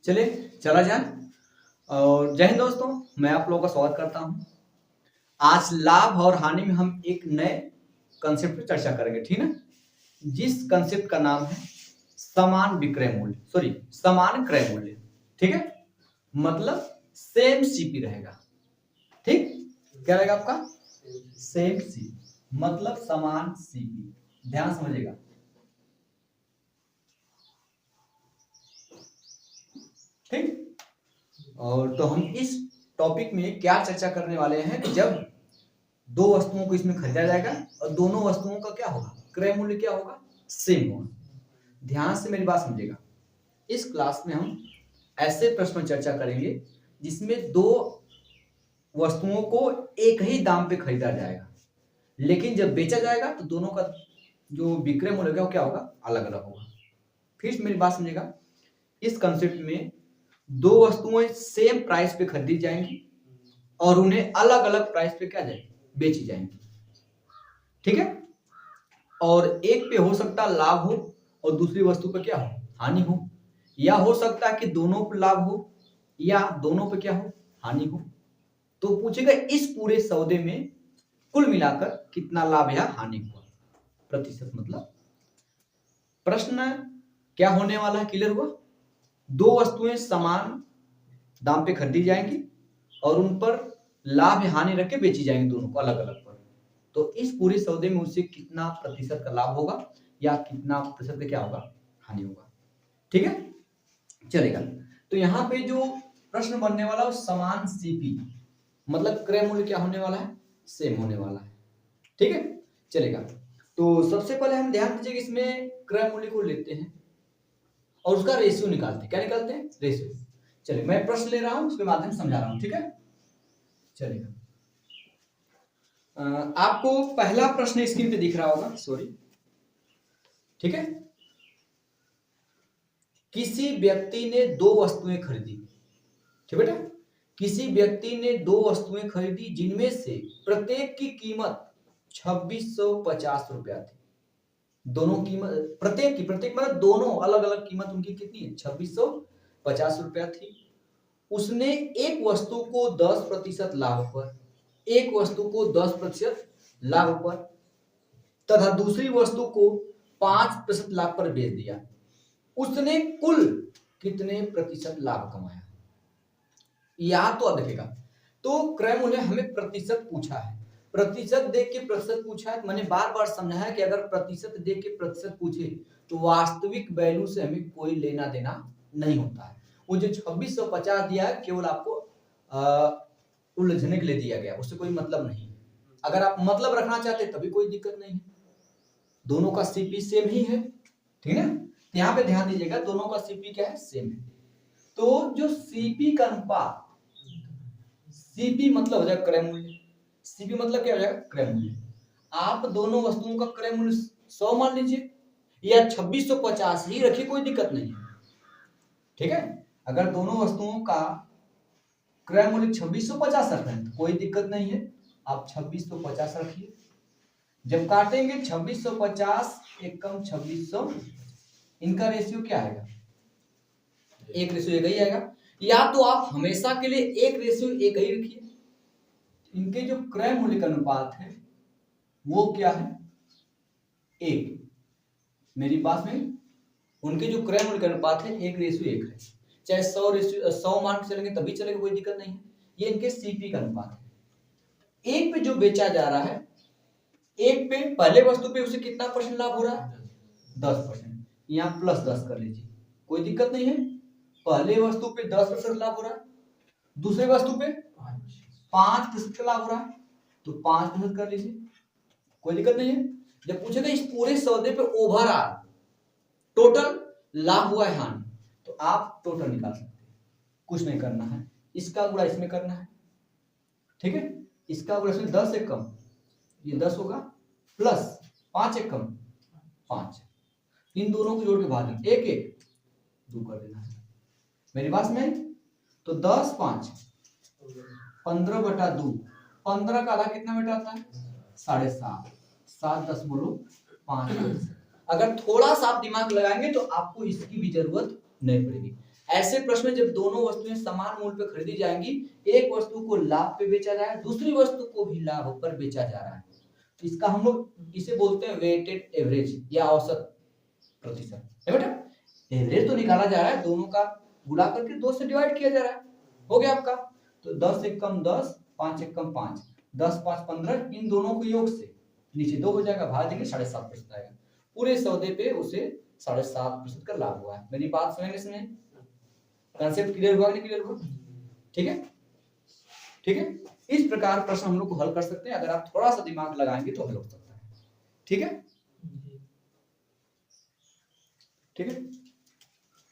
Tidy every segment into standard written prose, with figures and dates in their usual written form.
चलिए चला जाए। और जय हिंद दोस्तों, मैं आप लोगों का स्वागत करता हूं। आज लाभ और हानि में हम एक नए कंसेप्ट पर चर्चा करेंगे, ठीक है, जिस कंसेप्ट का नाम है समान विक्रय मूल्य, समान क्रय मूल्य। ठीक है, मतलब सेम सीपी रहेगा। ठीक, क्या रहेगा आपका? सेम सीपी मतलब समान सीपी। ध्यान समझिएगा। ठीक, और तो हम इस टॉपिक में क्या चर्चा करने वाले हैं कि जब दो वस्तुओं को इसमें खरीदा जाएगा और दोनों वस्तुओं का क्या होगा, क्रय मूल्य क्या होगा, सेम होगा। ध्यान से मेरी बात समझिएगा। इस क्लास में हम ऐसे प्रश्न चर्चा करेंगे जिसमें दो वस्तुओं को एक ही दाम पे खरीदा जाएगा, लेकिन जब बेचा जाएगा तो दोनों का जो विक्रय मूल्य होगा वो क्या होगा, अलग अलग होगा। फिर मेरी बात समझिएगा। इस कंसेप्ट में दो वस्तुएं सेम प्राइस पे खरीदी जाएंगी और उन्हें अलग अलग प्राइस पे क्या जाएगी, बेची जाएंगी। ठीक है, और एक पे हो सकता है लाभ हो और दूसरी वस्तु पे क्या हो, हानि हो, या हो सकता है कि दोनों पे लाभ हो या दोनों पे क्या हो, हानि हो। तो पूछेगा इस पूरे सौदे में कुल मिलाकर कितना लाभ या हानि हुआ, प्रतिशत मतलब। प्रश्न क्या होने वाला है, क्लियर हुआ? दो वस्तुएं समान दाम पे खरीदी जाएंगी और उन पर लाभ या हानि रख के बेची जाएंगी, दोनों को अलग अलग पर। तो इस पूरे सौदे में उससे कितना प्रतिशत का लाभ होगा या कितना प्रतिशत का क्या होगा, हानि होगा। ठीक है, चलेगा। तो यहाँ पे जो प्रश्न बनने वाला है समान सीपी मतलब क्रय मूल्य क्या होने वाला है, सेम होने वाला है। ठीक है, चलेगा। तो सबसे पहले हम ध्यान दीजिए, इसमें क्रय मूल्य को लेते हैं और उसका रेशियो निकालते हैं। क्या निकालते हैं? रेशियो। चलिए मैं प्रश्न ले रहा हूं, उसके माध्यम से समझा रहा हूं। ठीक है, चलेगा। आपको पहला प्रश्न स्क्रीन पे दिख रहा होगा, सॉरी। ठीक है, किसी व्यक्ति ने दो वस्तुएं खरीदी। ठीक बेटा, किसी व्यक्ति ने दो वस्तुएं खरीदी जिनमें से प्रत्येक की कीमत 2650 रुपया थी। दोनों कीमत, प्रत्येक मतलब दोनों अलग अलग कीमत उनकी कितनी है, 2650 रुपया थी। उसने एक वस्तु को 10% लाभ पर, एक वस्तु को 10% लाभ पर तथा दूसरी वस्तु को 5% लाभ पर बेच दिया। उसने कुल कितने प्रतिशत लाभ कमाया? या तो अब देखेगा, तो क्रय मूल्य हमें प्रतिशत पूछा है, प्रतिशत देख के प्रतिशत पूछा है। मैंने बार बार समझाया कि अगर प्रतिशत देख के प्रतिशत पूछे तो वास्तविक वैल्यू से हमें कोई लेना देना नहीं होता है। वो जो 2650 दिया है केवल आपको उलझने के लिए दिया गया, उससे कोई मतलब नहीं। अगर आप मतलब रखना चाहते तभी कोई दिक्कत नहीं है, दोनों का सीपी सेम ही है। ठीक है, तो यहाँ पे ध्यान दीजिएगा, दोनों का सीपी क्या है, सेम है। तो जो सीपी का अनुपात, सीपी मतलब हो जाएगा क्रय मूल्य, सीपी मतलब क्या हो जाएगा, क्रय मूल्य। आप दोनों वस्तुओं का क्रय मूल्य 100 मान लीजिए या 2650 ही रखिए, कोई दिक्कत नहीं है। ठीक है, अगर दोनों वस्तुओं का क्रय मूल्य 2650 रख रहे हैं तो कोई दिक्कत नहीं है, आप 2650 रखिए। जब काटेंगे 2650 एकम 2600, इनका रेशियो क्या आएगा, 1:1 ही आएगा। या तो आप हमेशा के लिए 1:1 ही रखिए। इनके जो क्रय मूल्य का अनुपात है वो क्या है, 1। मेरी बात में, उनके जो क्रय मूल्य का अनुपात है 1:1 है। चाहे 100 मान के चलेंगे तभी चलेगा, कोई दिक्कत नहीं है। ये इनके सीपी का अनुपात है। एक पे जो बेचा जा रहा है, एक पे पहले वस्तु पे उसे कितना परसेंट लाभ हो रहा है, 10%। यहाँ +10 कर लीजिए, कोई दिक्कत नहीं है। पहले वस्तु पे 10% लाभ हो रहा है, दूसरे वस्तु पे 5% लाभ हो रहा है, तो 5% कर लीजिए, कोई दिक्कत नहीं है। जब पूछेगा इस पूरे सौदे पे ओवरऑल टोटल लाभ हुआ है हानि, तो आप टोटल निकाल सकते हैं, कुछ नहीं करना है। इसका गुणा इसमें करना है। ठीक है, इसका गुणा इसमें 10 एक कम, ये 10 होगा, प्लस 5 एक कम 5, इन दोनों को जोड़ के भाग देना, 1 2 कर देना है। मेरी बात में, तो 10 5 15/2, 15 का आधा कितना बेटा आता है, 7.5, 7 10 बोलो 5। अगर थोड़ा सा आप दिमाग लगाएंगे तो आपको इसकी भी जरूरत नहीं पड़ेगी। ऐसे प्रश्न में जब दोनों वस्तुएं समान मूल्य पे खरीदी जाएंगी, एक वस्तु को लाभ पे बेचा जा रहा है, दूसरी वस्तु को भी लाभ पर बेचा जा रहा है, तो इसका हम लोग इसे बोलते हैं वेटेड एवरेज या औसत प्रतिशत है बेटा। एवरेज तो निकाला जा रहा है, दोनों का गुणा करके 2 से डिवाइड किया जा रहा है, हो गया आपका। तो 10 एक कम 10, 5 एक कम 5, 10 5 15, इन दोनों को योग से नीचे 2 हो जाएगा, भाग देंगे 7.5% आएगा। पूरे सौदे पे उसे 7.5% का लाभ हुआ है। मेरी बात समझ में, कंसेप्ट क्लियर हुआ नहीं क्लियर हुआ? ठीक है, ठीक है। इस प्रकार प्रश्न हम लोग को हल कर सकते हैं, अगर आप थोड़ा सा दिमाग लगाएंगे तो हल हो सकता है। ठीक है, ठीक है।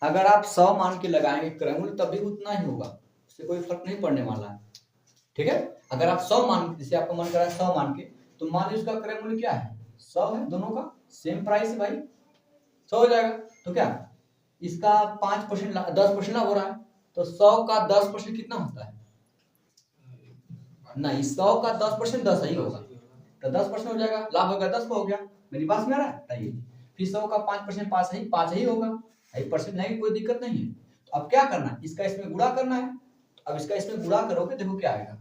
अगर आप 100 मान के लगाएंगे क्रयमूल्य तब भी उतना ही होगा, उससे कोई फर्क नहीं पड़ने वाला है। ठीक है, अगर आप 100 मान, जैसे आपका मन कर रहा है 100 मान के, तो मान लीजिए उसका क्रयमूल्य क्या है 100 है, दोनों का सेम प्राइस है भाई, 100 हो जाएगा। तो क्या इसका 5% 10% लाभ हो रहा है, तो 100 का 10% कितना होता है? नहीं, 100 का 10% 10 ही होगा, तो 10% हो जाएगा, लाभ होगा 10 को हो गया। मेरी बात में आ रहा है? बताइए। फिर 100 का 5% 5 ही होगा, 1% नहीं, कोई दिक्कत नहीं है। तो अब क्या करना है, इसका इसमें गुणा करना है। अब इसका इसमें गुणा करोगे, देखो क्या आएगा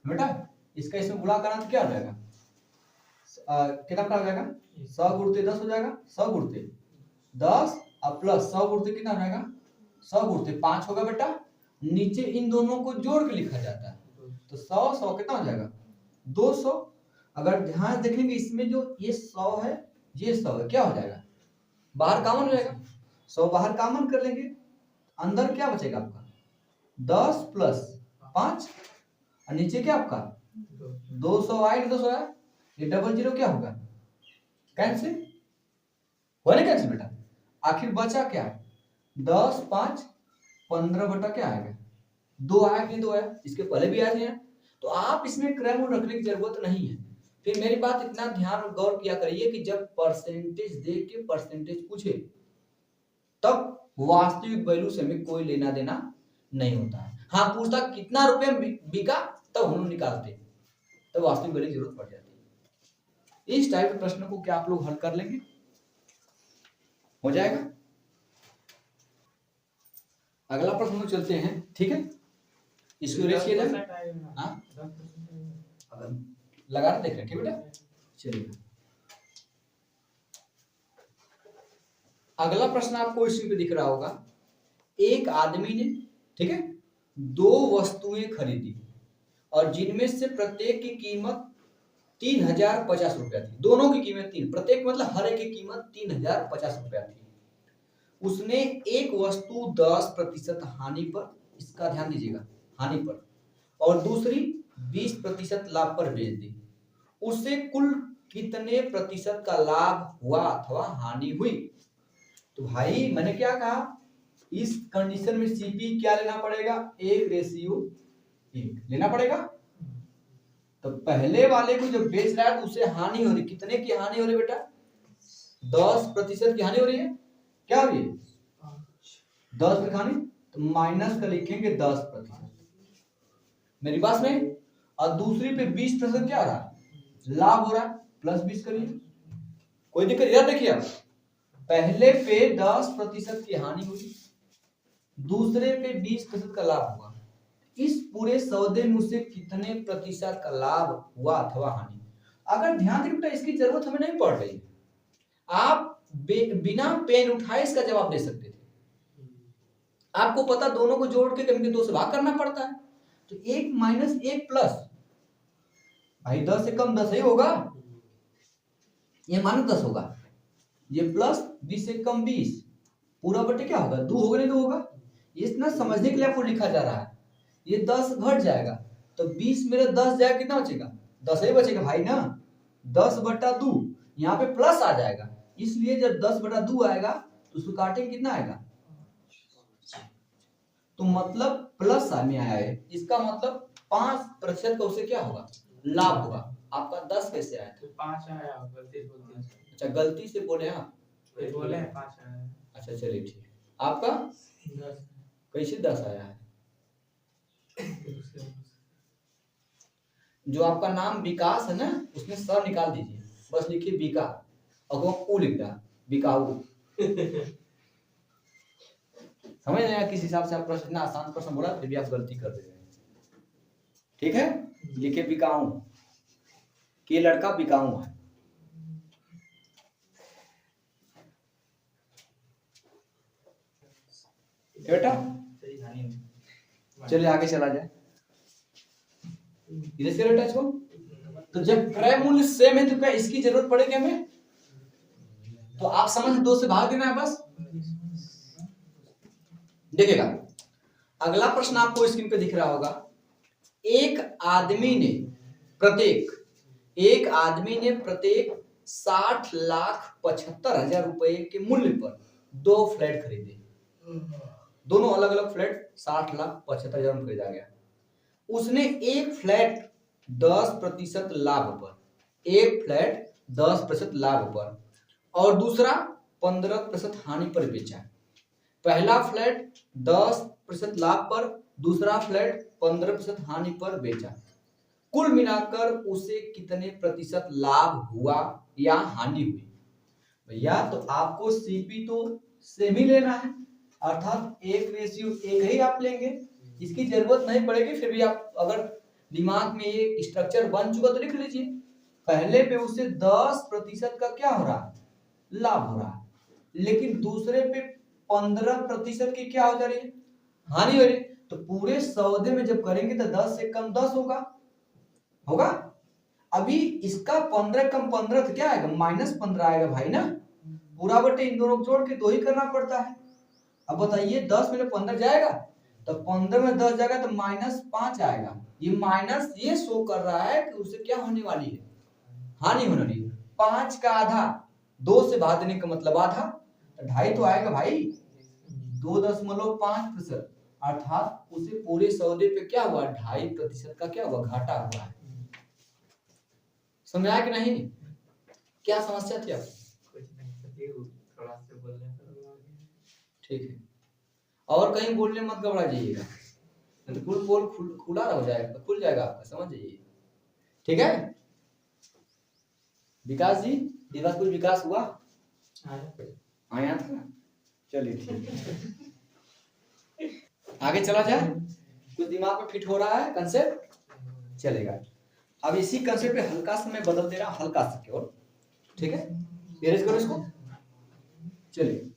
बेटा, इसका इसमें गुणा करना तो क्या हो जाएगा, कितना हो जाएगा 100 गुणते 10 हो जाएगा, 100 गुणते 10 और प्लस 100 गुणते कितना हो जाएगा 100 गुणते 5 होगा बेटा। नीचे इन दोनों को जोड़ के लिखा जाता है, तो 100 कितना हो जाएगा 200। अगर ध्यान देखेंगे इसमें जो ये 100 है, ये 100 है, क्या हो जाएगा बाहर कॉमन हो जाएगा, 100 बाहर कॉमन कर लेंगे, अंदर क्या बचेगा आपका 10 प्लस 5 और नीचे क्या आपका 200 आए, 200 आए, ये डबल जीरो क्या होगा कैंसिल, हुआ नहीं कैंसिल बेटा। आखिर बचा क्या 10 5 15 बटा क्या आएगा 2 आया कि 2 आया, इसके पहले भी आए थे। तो आप इसमें क्रम रखने की जरूरत नहीं है। फिर मेरी बात इतना ध्यान और गौर किया करिए कि जब परसेंटेज दे के परसेंटेज पूछे तब वास्तविक वैल्यू से हमें कोई लेना देना नहीं होता है। हाँ, पूछता कितना रुपए बिका तब हम लोग निकालते, तब वास्तविक वैल्यू की जरूरत पड़ जाती है। इस टाइप के प्रश्न को क्या आप लोग हल कर लेंगे, हो जाएगा। अगला प्रश्न हम चलते हैं, ठीक है, इसको रेस किया जाए, हाँ लगा देख रहे, ठीक बेटा। चलिए अगला प्रश्न आपको इसी पे दिख रहा होगा। एक आदमी ने, ठीक है, 2 वस्तुएं खरीदी और जिनमें से प्रत्येक की कीमत 3050 रुपया थी। दोनों की कीमत 3, प्रत्येक मतलब हर एक की कीमत 3050 रुपया थी। उसने एक वस्तु 10% हानि पर, इसका ध्यान दीजिएगा, हानि पर, और दूसरी 20% लाभ पर बेच दी। उससे कुल कितने प्रतिशत का लाभ हुआ अथवा हानि हुई? तो भाई मैंने क्या कहा, इस कंडीशन में सीपी क्या लेना पड़ेगा 1:1 लेना पड़ेगा। तो पहले वाले को जब बेच रहा है तो उसे हानि हो रही, कितने की हानि हो रही बेटा 10% की हानि हो रही है। क्या हो रही है 10% हानि, तो माइनस का लिखेंगे 10%, मेरी बात में। और दूसरी पे 20% क्या हो रहा है लाभ हो रहा है, प्लस 20 करिए, कोई दिक्कत। इधर देखिए आप, पहले पे 10% की हानि हुई, दूसरे पे 20% का लाभ हुआ। इस पूरे सौदे में उसे कितने प्रतिशत का लाभ हुआ अथवा हानि? अगर ध्यान दें बेटा, इसकी जरूरत हमें नहीं पड़ रही, आप बिना पेन उठाए इसका जवाब दे सकते थे। आपको पता दोनों को जोड़ के कभी 2 से भाग करना पड़ता है, तो 1 माइनस 1 प्लस, भाई 10 से कम 10 ही होगा, ये मानो 10 होगा, ये प्लस 20 से कम 20, पूरा बटे क्या होगा 2 होगा, नहीं 2 होगा। ये इतना समझने के लिए आपको लिखा जा रहा है। ये 10 घट जाएगा तो 20 मेरे 10 जाएगा, कितना बचेगा 10 ही बचेगा भाई ना, 10/2, यहाँ पे प्लस आ जाएगा, इसलिए जब 10/2 आएगा तो उसको काटेंगे कितना आएगा, तो मतलब प्लस में आया है, इसका मतलब 5% का उसे क्या होगा लाभ होगा। आपका 10 कैसे आया था 5 आया, गलती बोल दिया। अच्छा गलती से बोले आप, बोले 5 आया। अच्छा चलिए ठीक, आपका 10 कैसे 10 आया है? जो आपका नाम विकास है ना, उसमें स निकाल दीजिए, बस लिखिए विका और वो उ लिख रहा विकाऊ। समझ रहे हैं किस हिसाब से आप प्रश्न, इतना आसान प्रश्न बोला फिर भी आप गलती कर दे रहे हैं। ठीक है, लिखे बिकाऊ कि ये लड़का बिकाऊ है। बेटा चलिए आगे चला जाए, इधर से बेटा इसको। तो जब क्रय मूल्य सेम है तो क्या इसकी जरूरत पड़ेगी हमें? तो आप समझ 2 से भाग देना है बस। देखिएगा अगला प्रश्न आपको स्क्रीन पे दिख रहा होगा। एक आदमी ने प्रत्येक 60,75,000 रुपए के मूल्य पर 2 फ्लैट खरीदे। दोनों अलग अलग फ्लैट 60,75,000 में खरीदा गया। उसने एक फ्लैट 10% लाभ पर, एक फ्लैट 10% लाभ पर और दूसरा 15% हानि पर बेचा। पहला फ्लैट 10% लाभ पर, दूसरा फ्लैट 15% हानि पर बेचा। कुल मिलाकर उसे कितने प्रतिशत लाभ हुआ या हानि हुई? भैया तो आपको सीपी तो सेम ही लेना है, अर्थात 1:1 ही आप लेंगे, इसकी जरूरत नहीं पड़ेगी। फिर भी आप अगर दिमाग में ये स्ट्रक्चर बन चुका तो लिख लीजिए। पहले पे उसे 10% का क्या हो रहा है? लाभ हो रहा है, लेकिन दूसरे पे 15% की क्या हो जा रही है? हानि हो रही है। तो पूरे सौदे में जब करेंगे तो 10 से कम 10 होगा। अभी इसका 15 कम 15 तो क्या आएगा? -15 आएगा भाई ना। पूरा बटे इन दोनों को जोड़ के 2 ही करना पड़ता है। अब बताइए 10 में 15 जाएगा तो 15 में 10 जाएगा तो -5 आएगा। ये माइनस ये शो कर रहा है कि उसे क्या होने वाली है? हानि होने वाली है। 5 का आधा 2 से भाग देने का मतलब आधा, तो 2.5 तो आएगा भाई। 2.5% अर्थात उसे पूरे सौदे पे क्या हुआ? 2.5% का क्या हुआ? घाटा हुआ है। समझ आया कि नहीं? क्या समस्या थी आपको? ठीक है, और कहीं बोलने मत घबरा जाइएगा, तो कुल पोल खुला हो जाएगा, खुल जाएगा आपका, समझ जाइए। ठीक है विकास जी, इस बार कुछ विकास हुआ? आया था, चलिए ठीक है। आगे चला जाए, कुछ दिमाग में फिट हो रहा है कंसेप्ट? चलेगा। अब इसी कंसेप्ट पे हल्का सा मैं बदल दे रहा हूं, हल्का सा केवल। ठीक है, एरेज करो इसको। चलिए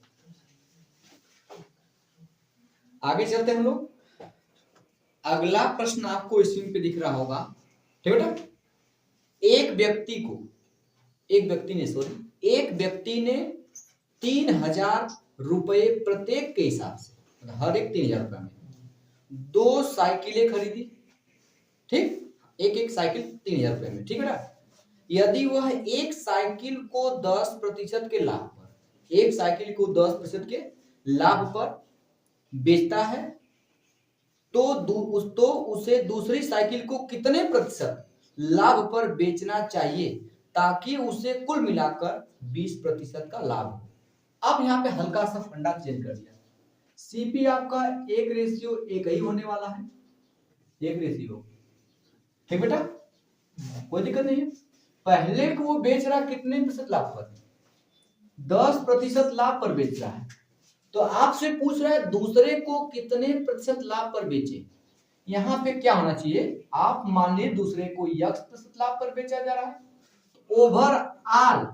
आगे चलते हैं हम लोग। अगला प्रश्न आपको स्क्रीन पे दिख रहा होगा। ठीक है बेटा, एक व्यक्ति ने 3,000 रुपए प्रत्येक के हिसाब से, मतलब हर एक 3,000 रुपए में 2 साइकिलें खरीदी। ठीक, एक साइकिल 3,000 रुपए में। ठीक है बेटा, यदि वह एक साइकिल को 10% के लाभ पर, एक साइकिल को 10% के लाभ पर बेचता है तो उसे दूसरी साइकिल को कितने प्रतिशत लाभ पर बेचना चाहिए ताकि उसे कुल मिलाकर 20% का लाभ हो? अब यहाँ पे हल्का सा फंडा चेंज कर दिया। सीपी आपका 1:1 ही होने वाला है, 1:1। ठीक बेटा, कोई दिक्कत नहीं है। पहले को वो बेच रहा कितने प्रतिशत लाभ पर? 10% लाभ पर बेच रहा है। तो आपसे पूछ रहा है दूसरे को कितने प्रतिशत लाभ पर बेचे। यहाँ पे क्या होना चाहिए? आप मान लीजिए दूसरे को x% लाभ पर बेचा जा रहा है, ओवरऑल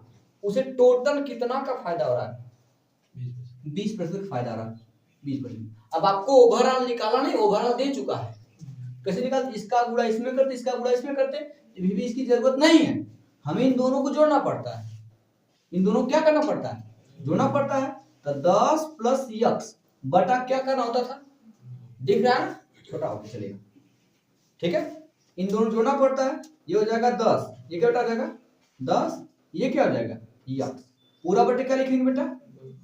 उसे टोटल कितना का फायदा हो रहा है? 20% फायदा हो रहा है, 20%। अब आपको ओवरऑल निकाला नहीं, ओवरऑल दे चुका है। कैसे निकालते? इसका गुणा इसमें करते, इसका गुणा इसमें करते। अभी भी इसकी जरूरत नहीं है, हमें इन दोनों को जोड़ना पड़ता है। इन दोनों को क्या करना पड़ता है? जोड़ना पड़ता है। तो 10 प्लस x बटा क्या करना होता था? दिख रहा है ना, छोटा होकर चलेगा। ठीक है, इन दोनों जोड़ना पड़ता है। ये हो जाएगा 10, ये क्या हो जाएगा 10, ये क्या हो जाएगा x। पूरा बटे क्या लिखेंगे बेटा?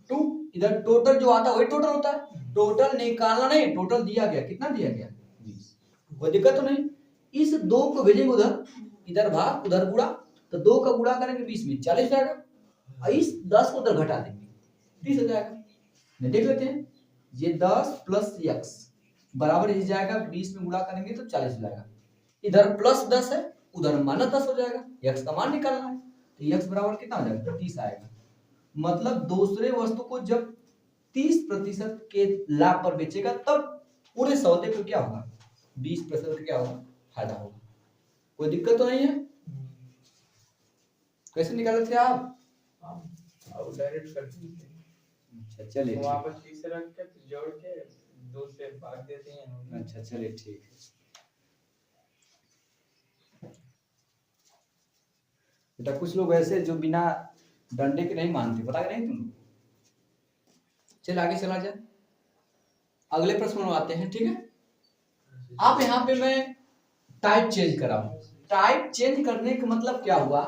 2। इधर टोटल जो आता है वही टोटल होता है, टोटल निकालना नहीं, टोटल दिया गया, कितना दिया गया? 20। कोई दिक्कत तो नहीं। इस 2 को भेजेंगे उधर, इधर भाग उधर गुणा, तो 2 का गुणा करेंगे 20 में 40 जाएगा, और इस 10 को उधर घटा देंगे 30 हो जाएगा। देख लेते हैं, ये 10 प्लस x बराबर ये जाएगा 20 में गुणा करेंगे तो 40 हो जाएगा। इधर प्लस 10 है, उधर माइनस 10 हो जाएगा। x का मान निकालना है तो x बराबर कितना हो जाएगा? 30 आएगा। मतलब दूसरे वस्तु को जब 30% के लाभ पर बेचेगा तब पूरे सौदे पे क्या होगा, 20% का क्या होगा, फायदा होगा। कोई दिक्कत तो नहीं है? कैसे निकाले थे आप? अब डायरेक्ट कर देते हैं। अच्छा चलिए, वापस 30 रख के फिर जोड़ के 2 से भाग देते हैं। अच्छा चलिए ठीक है। बेटा कुछ लोग ऐसे जो बिना डंडे के नहीं मानते, पता है नहीं तुम। चल आगे चला जाए, अगले प्रश्न बनवाते हैं, ठीक है। आप यहाँ पे मैं टाइप चेंज करा हूं। टाइप चेंज करने का मतलब क्या हुआ,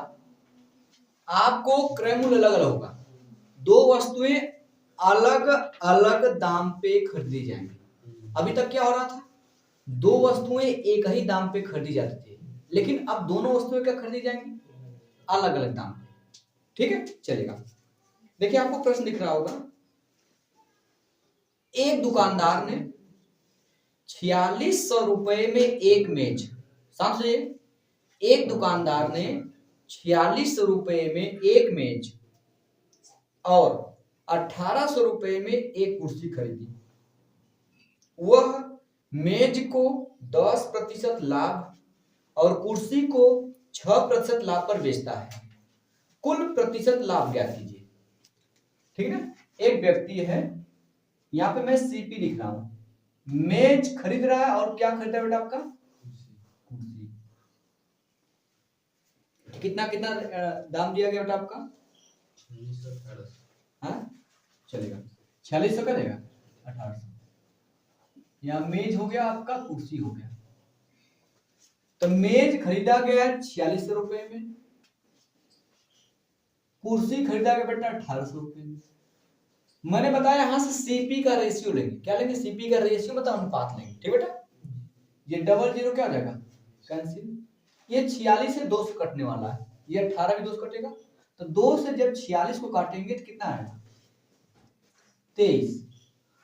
आपको क्रय मूल्य अलग अलग होगा, दो वस्तुएं अलग अलग दाम पे खरीदी जाएंगी। अभी तक क्या हो रहा था, दो वस्तुएं एक ही दाम पे खरीदी जाती थी, लेकिन अब दोनों वस्तुएं क्या खरीदी जाएंगी, अलग अलग दाम पे, ठीक है चलेगा। देखिए आपको प्रश्न दिख रहा होगा, एक दुकानदार ने 4600 रुपए में एक मेज, समझिए, एक दुकानदार ने 4600 रुपए में एक मेज और 1800 रुपए में एक कुर्सी खरीदी। वह मेज को 10% लाभ और कुर्सी को 6% लाभ पर बेचता है। कुल प्रतिशत लाभ ज्ञात कीजिए, ठीक है। एक व्यक्ति है, यहाँ पे मैं सीपी लिख रहा हूं, मेज खरीद रहा है और क्या खरीदा बेटा आपका, कुर्सी। कितना कितना दाम दिया गया बेटा आपका, 4618। हाँ चलेगा, 4600 का देगा 1800। यहाँ मेज हो गया आपका, कुर्सी हो गया। तो मेज खरीदा गया 4600 रुपए में, कुर्सी खरीदा गया बेटा 1800 रुपए में। मैंने बताया यहां से सीपी का रेशियो लेंगे, क्या लेंगे, सीपी का रेशियो मतलब अनुपात लेंगे, ठीक बेटा। ये डबल जीरो क्या हो जाएगा, कैंसिल। ये 46 से 2 से कटने वाला है, ये 18 भी 2 से कटेगा, तो 2 से जब 46 को काटेंगे तो कितना आएगा, 23,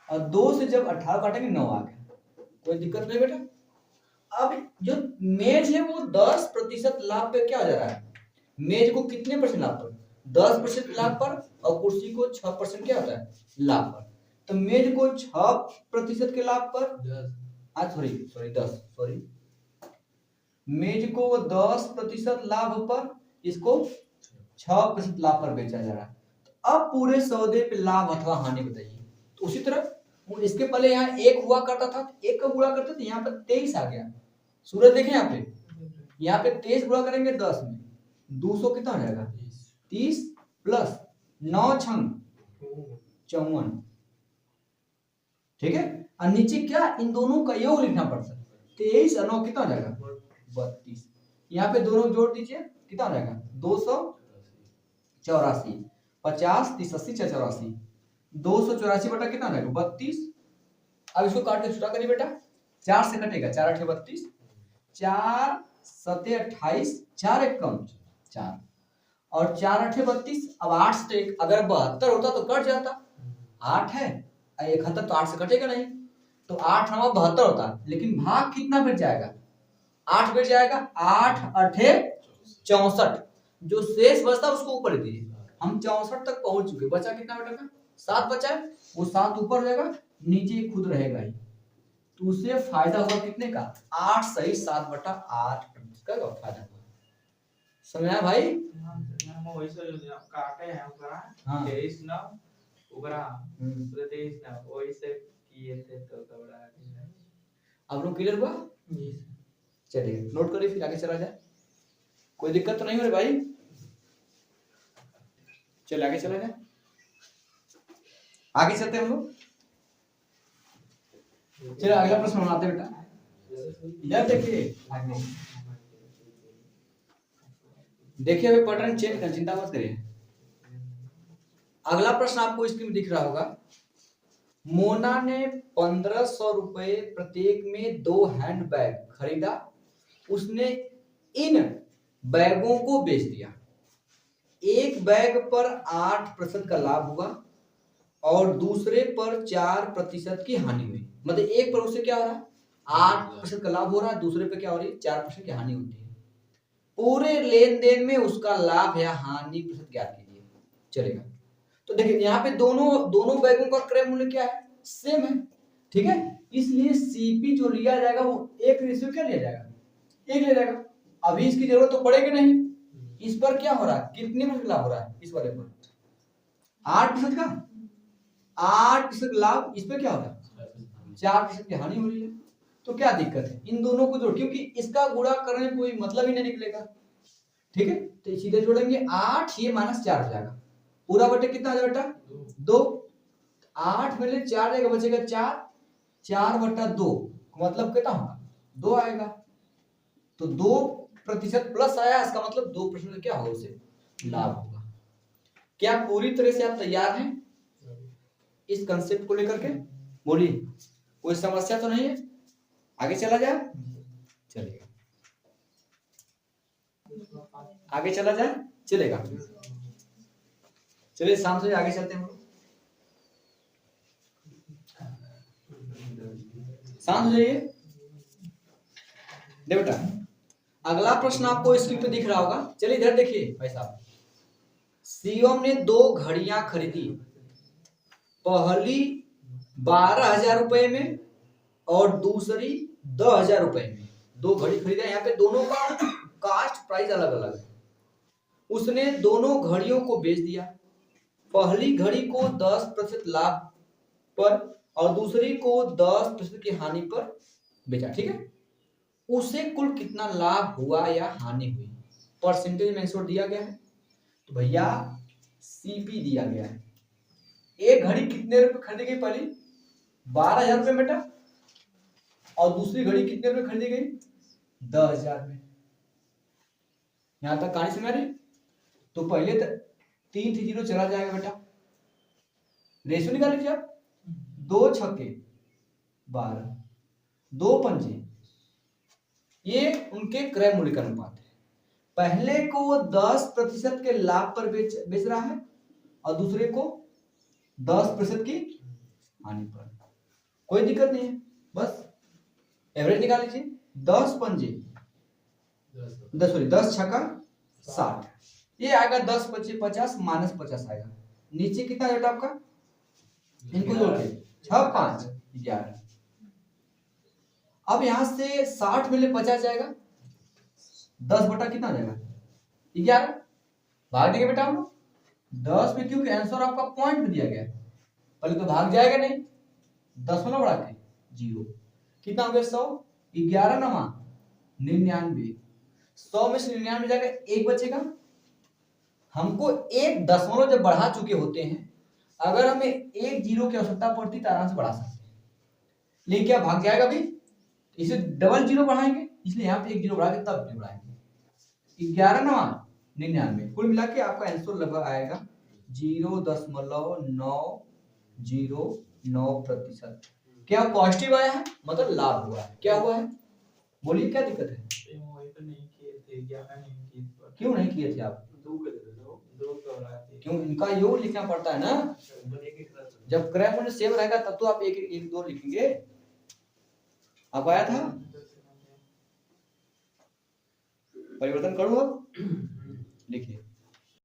और 2 से जब 18 काटेंगे 9 आ गया। कोई दिक्कत नहीं बेटा। अब जो मेज है वो 10% लाभ पे क्या हो जा रहा है, मेज को कितने परसेंट लाभ पर, 10% लाभ पर, और कुर्सी को 6% क्या होता है, लाभ पर। तो मेज को 6% के लाभ पर, 10 मेज को 10% लाभ पर, इसको 6% लाभ पर बेचा जा रहा है। तो अब पूरे सौदे पे लाभ अथवा हानि बताइए। तो उसी तरह इसके पहले यहाँ 1 हुआ करता था, 1 कब गुणा करते थे, यहाँ पर 23 आ गया। सूरज देखें यहाँ पे 23 गुणा करेंगे 10 में, 200 कितना हो जाएगा, 30 प्लस 9 छंग 54, ठीक है। और नीचे क्या, इन दोनों का योग लिखना पड़ता है, 23 और 9 कितना हो जाएगा, 32। यहाँ पे दोनों जोड़ दीजिए, कितना हो जाएगा, 284, 50 30 80 84, 284 बटा कितना हो जाएगा, 32। अब इसको काट के छुटा करिए बेटा, 4 से कटेगा, 4 8 32, 4 7 28, 4 1 कम 4, और 4 8 32। अब 8 से अगर 72 होता तो कट जाता, 8 है 71 तो 8 से कटेगा नहीं, तो 8 9 72 होता, लेकिन भाग कितना बच जाएगा, 8 बच जाएगा, 8 8 64, जो शेष बचता उसको ऊपर दीजिए। हम 64 तक पहुंच चुके, बचा कितना बेटा का, 7 बचा है, वो 7 ऊपर हो जाएगा, नीचे खुद रहेगा ही, तो उससे फायदा हुआ कितने का, 8 सही 7 बटा 8 का फायदा हुआ। समझ आया भाई, हम वैसे जो काटे हैं ऊपर, हाँ 23 ना ऊपर, पूरे 23 ना वैसे किए थे तो बड़ा। अब लोग क्लियर हुआ, चलिए नोट करिए फिर आगे चला जाए। कोई दिक्कत तो नहीं हो रही भाई, चलिए आगे चला जाए, आगे चलते हैं हम लोग। चलिए अगला प्रश्न बनाते हैं बेटा, इधर देखिए, देखिए अभी पैटर्न चेंज कर, चिंता मत करिए। अगला प्रश्न आपको स्क्रीन में दिख रहा होगा, मोना ने 1500 रुपए प्रत्येक में 2 हैंड बैग खरीदा, उसने इन बैगों को बेच दिया। एक बैग पर 8% का लाभ हुआ और दूसरे पर 4% की हानि हुई। मतलब एक पर उससे क्या हो रहा है, 8% का लाभ हो रहा है, दूसरे पे क्या हो रही है, 4% की हानि होती है। पूरे लेन देन में उसका लाभ या हानि प्रतिशत ज्ञात कीजिए, चलेगा। तो देखिए यहाँ पे दोनों बैगों का क्रय मूल्य क्या है, सेम है, ठीक है। इसलिए सीपी जो लिया जाएगा वो 1 क्या लिया जाएगा, 1 लिया जाएगा। अभी इसकी जरूरत तो पड़ेगी नहीं, इस पर क्या हो रहा है, कितने में लाभ हो रहा है, इस वाले पर 8% का 8% लाभ, इस पे क्या हो रहा है 4% की हानि हो रही है। तो क्या दिक्कत है, इन दोनों को जोड़, क्योंकि इसका गुणा करने में कोई मतलब ही नहीं निकलेगा, ठीक है। तो सीधे जोड़ेंगे 8, ये -4 हो जाएगा, पूरा बटे कितना आ जाएगा बेटा 2, 8 में ले 4 जाएगा, बचेगा 4, 4/2 मतलब कितना होगा 2 आएगा। तो 2% प्लस आया, इसका मतलब 2% क्या होगा उसे लाभ होगा। क्या पूरी तरह से आप तैयार हैं इस कंसेप्ट को लेकर के, बोलिए कोई समस्या तो नहीं है, आगे चला जाए, चलिए आगे चला जाए, चलेगा, चलिए शाम से आगे चलते हैं, शांत हो जाइए। देखो बेटा अगला प्रश्न आपको स्क्रीन पे दिख रहा होगा, चलिए इधर देखिए भाई साहब। शिवम ने 2 घड़ियां खरीदी, पहली 12,000 रुपए में और दूसरी 10,000 रुपए में। 2 घड़ी खरीदा, यहाँ पे दोनों का कास्ट प्राइस अलग अलग है। उसने दोनों घड़ियों को बेच दिया, पहली घड़ी को 10% लाभ पर और दूसरी को 10% की हानि पर बेचा, ठीक है। उसे कुल कितना लाभ हुआ या हानि हुई, परसेंटेज में दिया गया है। तो भैया सीपी दिया गया है, एक घड़ी कितने रुपए खरीदी गई, पहली 12,000 रुपए बेटा, और दूसरी घड़ी कितने रुपए खरीदी गई 10,000 में। यहां तक कहानी समझ रहे। तो पहले 3 थी 0 चला जाएगा बेटा, रेशियो निकाल लीजिए आप, 2 छक्के 12, 2 पंजे, ये उनके क्रय मूल्य का अनुपात है। पहले को 10% के लाभ पर बेच रहा है और दूसरे को 10% की हानि पर, कोई दिक्कत नहीं है, बस एवरेज निकाल लीजिए। 10 पंजे 10 छक्का 60, ये आएगा 10 पच्चीस 50 -50 आएगा। नीचे कितना बेटा आपका, इनको जोड़ के 6 5 11। अब यहां से 60 में ले 50 जाएगा, 10 बटा कितना जाएगा 11, भाग देंगे बेटा हम 10 में, क्योंकि आंसर आपका पॉइंट में दिया गया है, पहले तो भाग जाएगा नहीं, 10 बढ़ा के 0, कितना हो गया 100, 11 नमा 99, 100 में से 99 जाएगा, 1 बचेगा। हमको 1 दशमलव जब बढ़ा चुके होते हैं, अगर हमें 1 0 की आवश्यकता पड़ती तो आराम से बढ़ा सकते हैं, लेकिन क्या भाग जाएगा अभी, इसे डबल 0 बढ़ाएंगे, इसलिए यहाँ पे 1 0 बढ़ा के तब 0 बढ़ाएंगे। 11 नमा 99, कुल मिला के आपका आंसर लगभग आएगा 0.909%। क्या पॉजिटिव आया है, मतलब लाभ हुआ है, क्या हुआ है, बोलिए क्या दिक्कत है, क्यों नहीं किए थे आप, क्यों, इनका योग लिखना पड़ता है ना, जब क्रय मूल्य सेम रहेगा तब तो आप 1 1 2 लिखेंगे। अब आया था, परिवर्तन करूं अब, लिखिए